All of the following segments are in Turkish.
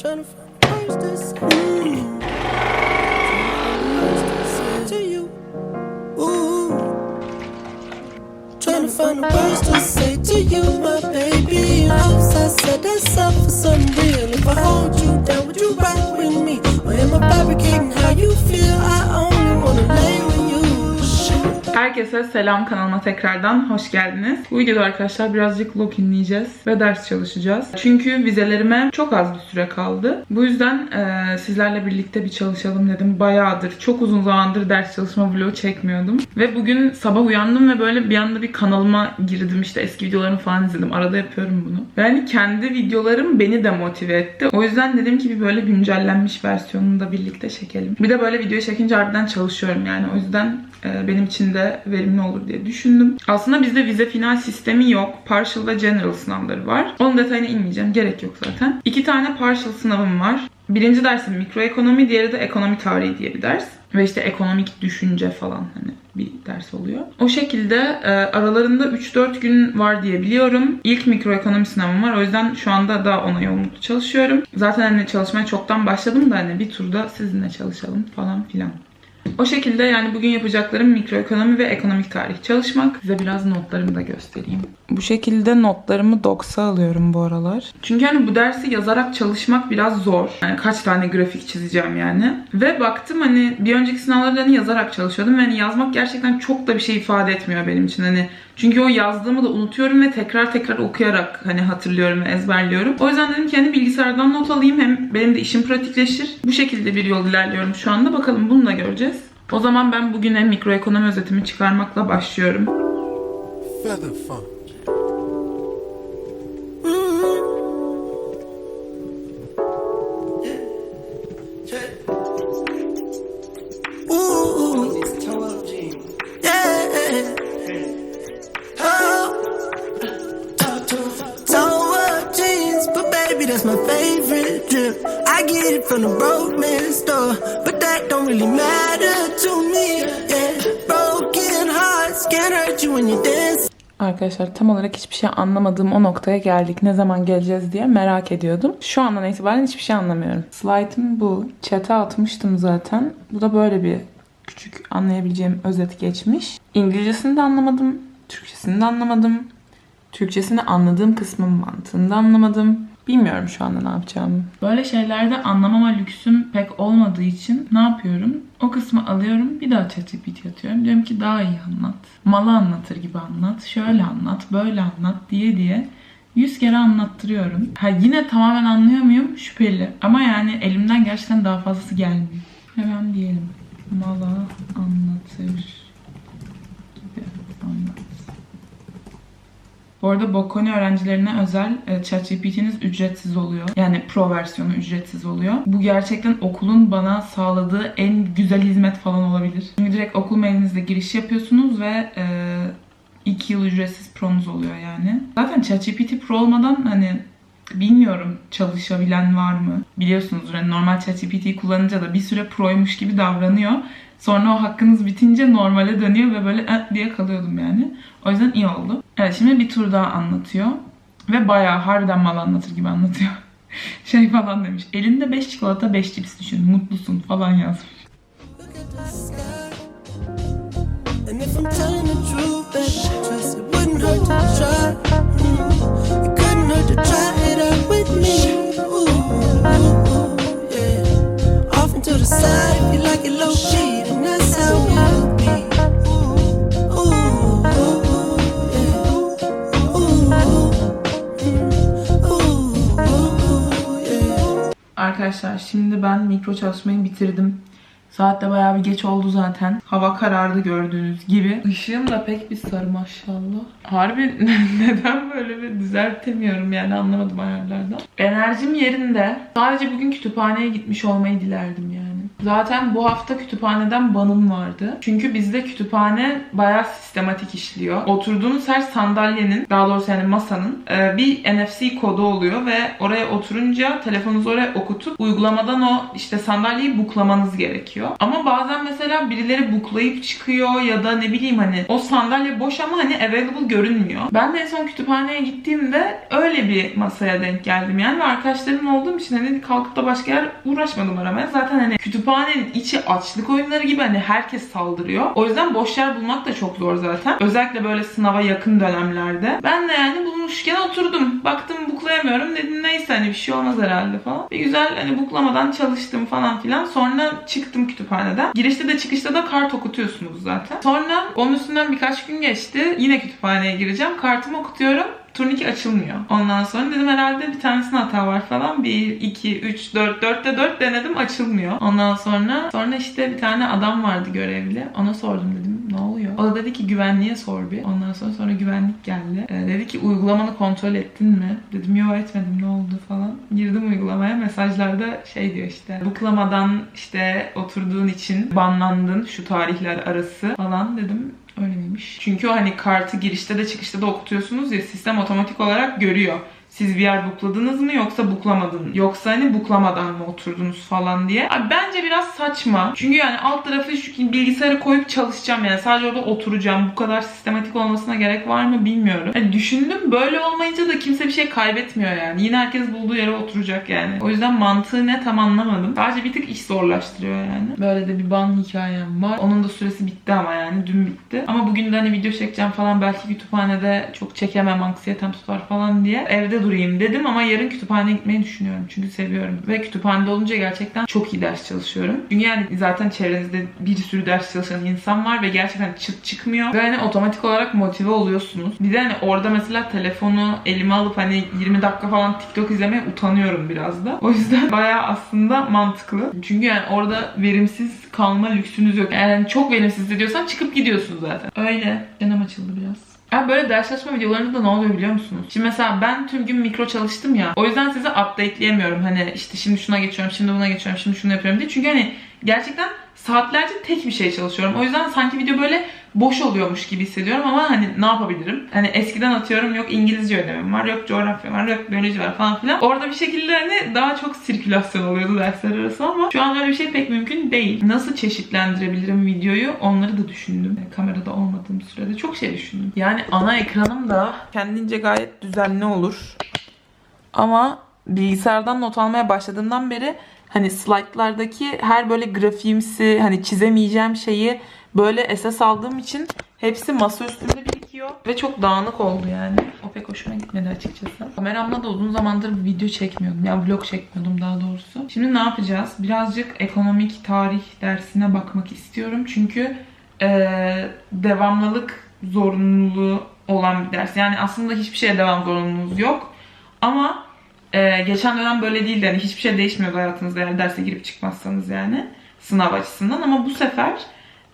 Trying to find words to say to you. Ooh. Trying to find words to say to you, my baby. Oops, I said that's up for some real. If I hold you down, would you ride with me? Or am I fabricating how you feel? I only wanna lay with you. Herkese selam, kanalıma tekrardan hoş geldiniz. Bu videoda arkadaşlar birazcık vlog dinleyeceğiz ve ders çalışacağız. Çünkü vizelerime çok az bir süre kaldı. Bu yüzden sizlerle birlikte bir çalışalım dedim. Bayağıdır, çok uzun zamandır ders çalışma vlogu çekmiyordum. Ve bugün sabah uyandım ve böyle bir anda bir kanalıma girdim. İşte eski videolarımı falan izledim. Arada yapıyorum bunu. Yani kendi videolarım beni de motive etti. O yüzden dedim ki bir böyle güncellenmiş versiyonunu da birlikte çekelim. Bir de böyle video çekince harbiden çalışıyorum yani. O yüzden benim için de verimli olur diye düşündüm. Aslında bizde vize final sistemi yok. Partial ve general sınavları var. Onun detayına inmeyeceğim. Gerek yok zaten. 2 tane partial sınavım var. Birinci dersim mikroekonomi, diğeri de ekonomi tarihi diye bir ders. Ve işte ekonomik düşünce falan hani bir ders oluyor. O şekilde aralarında 3-4 gün var diye biliyorum. İlk mikroekonomi sınavım var. O yüzden şu anda daha ona yoğunluklu çalışıyorum. Zaten hani çalışmaya çoktan başladım da hani bir turda sizinle çalışalım falan filan. O şekilde yani bugün yapacaklarım mikroekonomi ve ekonomik tarih çalışmak. Size biraz notlarımı da göstereyim. Bu şekilde notlarımı Docs'a alıyorum bu aralar. Çünkü hani bu dersi yazarak çalışmak biraz zor. Yani kaç tane grafik çizeceğim yani. Ve baktım hani bir önceki sınavlarda hani yazarak çalışıyordum. Ve hani yazmak gerçekten çok da bir şey ifade etmiyor benim için. Hani çünkü o yazdığımı da unutuyorum ve tekrar okuyarak hani hatırlıyorum ve ezberliyorum. O yüzden dedim ki hani bilgisayardan not alayım, hem benim de işim pratikleşir. Bu şekilde bir yol ilerliyorum şu anda. Bakalım bunu da göreceğiz. O zaman ben bugüne mikroekonomi özetimi çıkarmakla başlıyorum. Feather funk. That's my favorite drip. I get it from the broke man store, but that don't really matter to me. Yeah, broken hearts can't hurt you when you dance. Arkadaşlar tam olarak hiçbir şey anlamadığım o noktaya geldik. Ne zaman geleceğiz diye merak ediyordum. Şu andan itibaren hiçbir şey anlamıyorum. Slide'ım bu. Chat'e atmıştım zaten. Bu da böyle bir küçük anlayabileceğim özet geçmiş. İngilizcesini de anlamadım. Türkçesini de anlamadım. Türkçesini anladığım kısmın mantığını da anlamadım. Bilmiyorum şu anda ne yapacağımı. Böyle şeylerde anlamama lüksüm pek olmadığı için ne yapıyorum? O kısmı alıyorum, bir daha ChatGPT atıyorum. Diyorum ki daha iyi anlat. Malı anlatır gibi anlat. Şöyle anlat, böyle anlat diye 100 kere anlattırıyorum. Yine tamamen anlıyor muyum? Şüpheli. Ama yani elimden gerçekten daha fazlası gelmiyor. Hemen diyelim. Mala anlatır gibi anlat. Bu arada Bocconi öğrencilerine özel ChatGPT'niz ücretsiz oluyor. Yani Pro versiyonu ücretsiz oluyor. Bu gerçekten okulun bana sağladığı en güzel hizmet falan olabilir. Çünkü direkt okul mailinizle giriş yapıyorsunuz ve 2 yıl ücretsiz Pro'nuz oluyor yani. Zaten ChatGPT Pro olmadan hani bilmiyorum çalışabilen var mı? Biliyorsunuzdur hani normal ChatGPT'yi kullanınca da bir süre Pro'ymuş gibi davranıyor. Sonra o hakkınız bitince normale dönüyor ve böyle diye kalıyordum yani. O yüzden iyi oldu. Evet, şimdi bir tur daha anlatıyor. Ve bayağı harbiden mal anlatır gibi anlatıyor. Şey falan demiş. Elinde 5 çikolata 5 cips düşün. Mutlusun falan yazmış. Arkadaşlar şimdi ben mikro çalışmayı bitirdim. Saat de bayağı bir geç oldu zaten. Hava karardı gördüğünüz gibi. Işığım da pek bir sarı maşallah. Harbi neden böyle bir düzeltemiyorum yani anlamadım ayarlardan. Enerjim yerinde. Sadece bugün kütüphaneye gitmiş olmayı dilerdim yani. Zaten bu hafta kütüphaneden banım vardı. Çünkü bizde kütüphane bayağı sistematik işliyor. Oturduğunuz her sandalyenin, daha doğrusu yani masanın bir NFC kodu oluyor ve oraya oturunca telefonunuzu oraya okutup uygulamadan o işte sandalyeyi buklamanız gerekiyor. Ama bazen mesela birileri buklayıp çıkıyor ya da ne bileyim hani o sandalye boş ama hani available görünmüyor. Ben de en son kütüphaneye gittiğimde öyle bir masaya denk geldim yani ve arkadaşlarım olduğum için hani kalkıp da başka yer uğraşmadım aramaya. Zaten hani kütüphanenin içi açlık oyunları gibi hani herkes saldırıyor. O yüzden boş yer bulmak da çok zor zaten. Özellikle böyle sınava yakın dönemlerde. Ben de yani bulmuşken oturdum. Baktım buklayamıyorum. Dedim neyse hani bir şey olmaz herhalde falan. Bir güzel hani buklamadan çalıştım falan filan. Sonra çıktım kütüphaneden. Girişte de çıkışta da kart okutuyorsunuz zaten. Sonra onun üstünden birkaç gün geçti. Yine kütüphaneye gireceğim. Kartımı okutuyorum. Turnike açılmıyor. Ondan sonra dedim herhalde bir tanesinde hata var falan. 1, 2, 3, 4, 4'te 4 denedim açılmıyor. Ondan sonra işte bir tane adam vardı görevli. Ona sordum dedim ne oluyor? O da dedi ki güvenliğe sor bir. Ondan sonra güvenlik geldi. Dedi ki uygulamanı kontrol ettin mi? Dedim yok etmedim ne oldu falan. Girdim uygulamaya mesajlarda şey diyor işte buklamadan işte oturduğun için banlandın şu tarihler arası falan dedim. Öyle miymiş? Çünkü o hani kartı girişte de çıkışta da okutuyorsunuz ya sistem otomatik olarak görüyor. Siz bir yer bukladınız mı yoksa buklamadınız mı? Yoksa hani buklamadan mı oturdunuz falan diye. Abi bence biraz saçma. Çünkü yani alt tarafı şu bilgisayarı koyup çalışacağım yani. Sadece orada oturacağım. Bu kadar sistematik olmasına gerek var mı bilmiyorum. Yani düşündüm böyle olmayınca da kimse bir şey kaybetmiyor yani. Yine herkes bulduğu yere oturacak yani. O yüzden mantığı ne tam anlamadım. Sadece bir tık iş zorlaştırıyor yani. Böyle de bir ban hikayem var. Onun da süresi bitti ama yani dün bitti. Ama bugün de hani video çekeceğim falan belki kütüphanede çok çekemem anksiyetem tutar falan diye. Evde durayım dedim ama yarın kütüphaneye gitmeyi düşünüyorum. Çünkü seviyorum. Ve kütüphanede olunca gerçekten çok iyi ders çalışıyorum. Çünkü yani zaten çevrenizde bir sürü ders çalışan insan var ve gerçekten çıt çıkmıyor. Ve hani otomatik olarak motive oluyorsunuz. Bir de hani orada mesela telefonu elime alıp hani 20 dakika falan TikTok izlemeye utanıyorum biraz da. O yüzden bayağı aslında mantıklı. Çünkü yani orada verimsiz kalma lüksünüz yok. Yani çok verimsiz hissediyorsan çıkıp gidiyorsun zaten. Öyle. Canım açıldı biraz. Yani böyle ders çalışma videolarında da ne oluyor biliyor musunuz? Şimdi mesela ben tüm gün mikro çalıştım ya. O yüzden size update'leyemiyorum. Hani işte şimdi şuna geçiyorum, şimdi buna geçiyorum, şimdi şunu yapıyorum diye. Çünkü hani gerçekten saatlerce tek bir şey çalışıyorum. O yüzden sanki video böyle boş oluyormuş gibi hissediyorum ama hani ne yapabilirim? Hani eskiden atıyorum yok İngilizce ödevim var, yok coğrafya var, yok biyoloji var falan filan. Orada bir şekilde hani daha çok sirkülasyon oluyordu dersler arası ama şu an öyle bir şey pek mümkün değil. Nasıl çeşitlendirebilirim videoyu onları da düşündüm. Kamerada olmadığım sürede çok şey düşündüm. Yani ana ekranım da kendince gayet düzenli olur. Ama bilgisayardan not almaya başladığımdan beri hani slaytlardaki her böyle grafiğimsi hani çizemeyeceğim şeyi böyle esas aldığım için hepsi masa üstünde birikiyor ve çok dağınık oldu yani. O pek hoşuma gitmedi açıkçası. Kameramla da uzun zamandır video çekmiyordum. Yani vlog çekmiyordum daha doğrusu. Şimdi ne yapacağız? Birazcık ekonomik tarih dersine bakmak istiyorum. Çünkü devamlılık zorunluluğu olan bir ders. Yani aslında hiçbir şeye devam zorunluluğunuz yok. Ama geçen dönem böyle değildi. Yani hiçbir şey değişmiyordu hayatınızda eğer derse girip çıkmazsanız yani. Sınav açısından. Ama bu sefer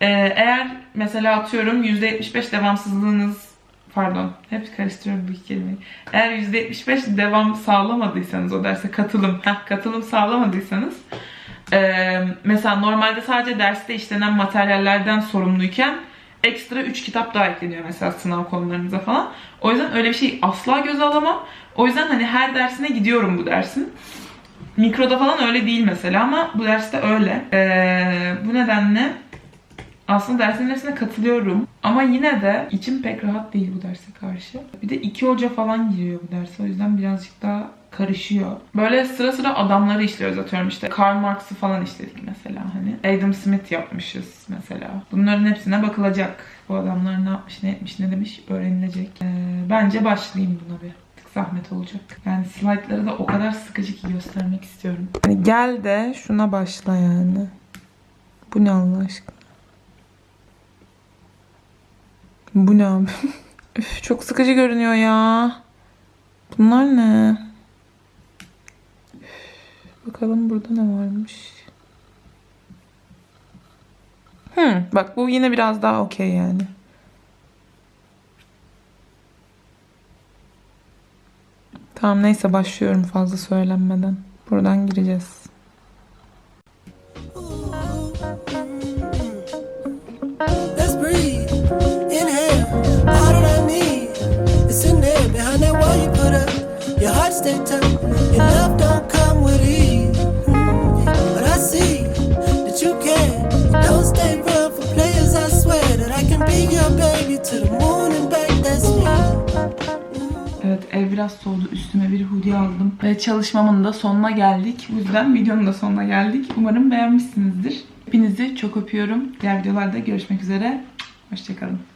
eğer mesela atıyorum %75 devamsızlığınız pardon hep karıştırıyorum bu iki kelimeyi. Eğer %75 devam sağlamadıysanız o derse katılım sağlamadıysanız mesela normalde sadece derste işlenen materyallerden sorumluyken ekstra 3 kitap daha ekleniyor mesela sınav konularınıza falan. O yüzden öyle bir şey asla göze alamam. O yüzden hani her dersine gidiyorum bu dersin. Mikroda falan öyle değil mesela ama bu derste öyle. Bu nedenle aslında dersin hepsine katılıyorum. Ama yine de içim pek rahat değil bu derse karşı. Bir de 2 hoca falan giriyor bu derse. O yüzden birazcık daha karışıyor. Böyle sıra sıra adamları işliyoruz atıyorum işte. Karl Marx'ı falan işledik mesela hani. Adam Smith yapmışız mesela. Bunların hepsine bakılacak. Bu adamlar ne yapmış, ne etmiş, ne demiş öğrenilecek. Bence başlayayım buna bir. Zahmet olacak. Yani slaytları da o kadar sıkıcı ki göstermek istiyorum. Hani gel de şuna başla yani. Bu ne Allah aşkına? Bu ne abi? Üf, çok sıkıcı görünüyor ya. Bunlar ne? Üf, bakalım burada ne varmış. Bak bu yine biraz daha okey yani. Tamam neyse başlıyorum fazla söylenmeden. Buradan gireceğiz. daytime. Your love don't come with ease. But I see that you can. Don't stay real for players. I swear that I can be your baby to the moon and back. That's me. Evet, ev biraz soğudu. Üstüme bir hoodie aldım. Ve çalışmamın da sonuna geldik. Bu yüzden videonun da sonuna geldik. Umarım beğenmişsinizdir. Hepinizi çok öpüyorum. Diğer videolarda görüşmek üzere. Hoşçakalın.